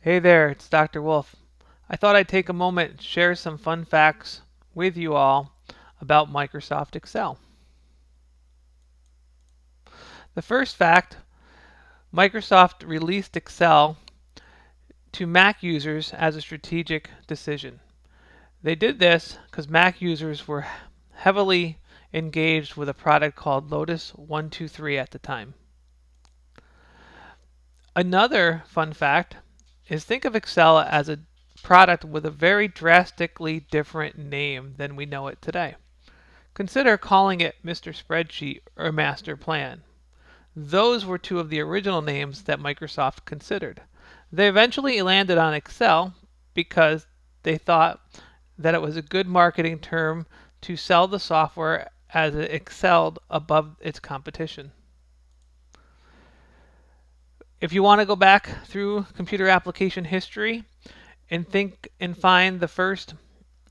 Hey there, it's Dr. Wolfe. I thought I'd take a moment and share some fun facts with you all about Microsoft Excel. The first fact, Microsoft released Excel to Mac users as a strategic decision. They did this because Mac users were heavily engaged with a product called Lotus 123 at the time. Another fun fact is think of Excel as a product with a very drastically different name than we know it today. Consider calling it Mr. Spreadsheet or Master Plan. Those were two of the original names that Microsoft considered. They eventually landed on Excel because they thought that it was a good marketing term to sell the software as it excelled above its competition. If you want to go back through computer application history and think and find the first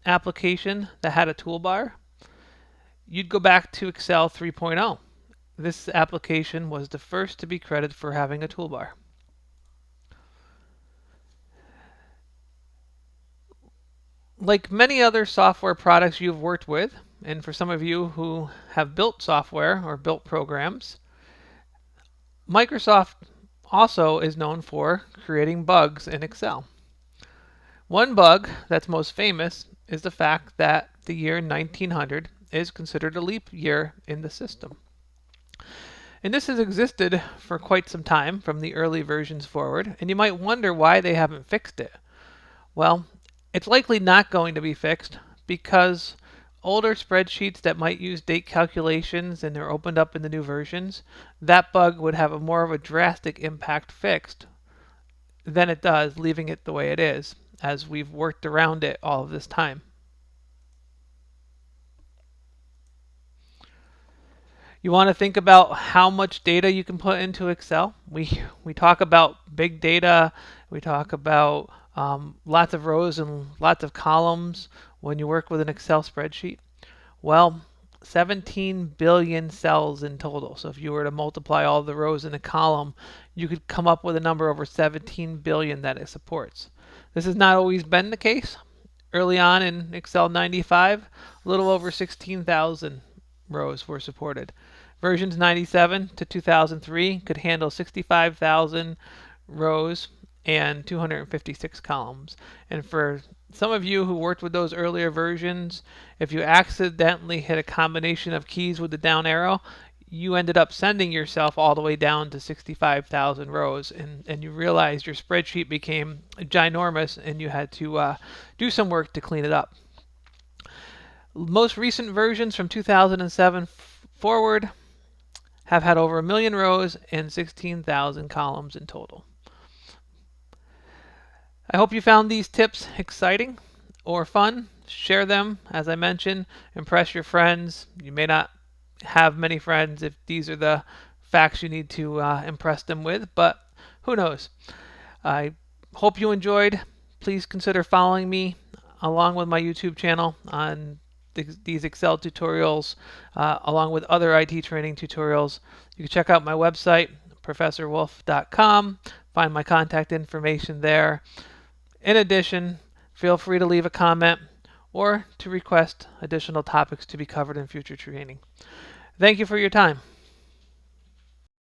application that had a toolbar, you'd go back to Excel 3.0. This application was the first to be credited for having a toolbar. Like many other software products you've worked with, and for some of you who have built software or built programs, Microsoft also is known for creating bugs in Excel. One bug that's most famous is the fact that the year 1900 is considered a leap year in the system. And this has existed for quite some time from the early versions forward, and you might wonder why they haven't fixed it. Well, it's likely not going to be fixed because older spreadsheets that might use date calculations and they're opened up in the new versions, that bug would have a more of a drastic impact fixed than it does leaving it the way it is, as we've worked around it all of this time. You want to think about how much data you can put into Excel. We talk about big data. We talk about lots of rows and lots of columns when you work with an Excel spreadsheet. Well, 17 billion cells in total. So if you were to multiply all the rows in a column, you could come up with a number over 17 billion that it supports. This has not always been the case. Early on in Excel 95, a little over 16,000 rows were supported. Versions 97 to 2003 could handle 65,000 rows and 256 columns. And for some of you who worked with those earlier versions, if you accidentally hit a combination of keys with the down arrow, you ended up sending yourself all the way down to 65,000 rows, and you realized your spreadsheet became ginormous and you had to do some work to clean it up. Most recent versions from 2007 forward have had over 1 million rows and 16,000 columns in total. I hope you found these tips exciting or fun. Share them, as I mentioned. Impress your friends. You may not have many friends if these are the facts you need to impress them with, but who knows? I hope you enjoyed. Please consider following me along with my YouTube channel on these Excel tutorials, along with other IT training tutorials. You can check out my website, professorwolfe.com, find my contact information there. In addition, feel free to leave a comment or to request additional topics to be covered in future training. Thank you for your time.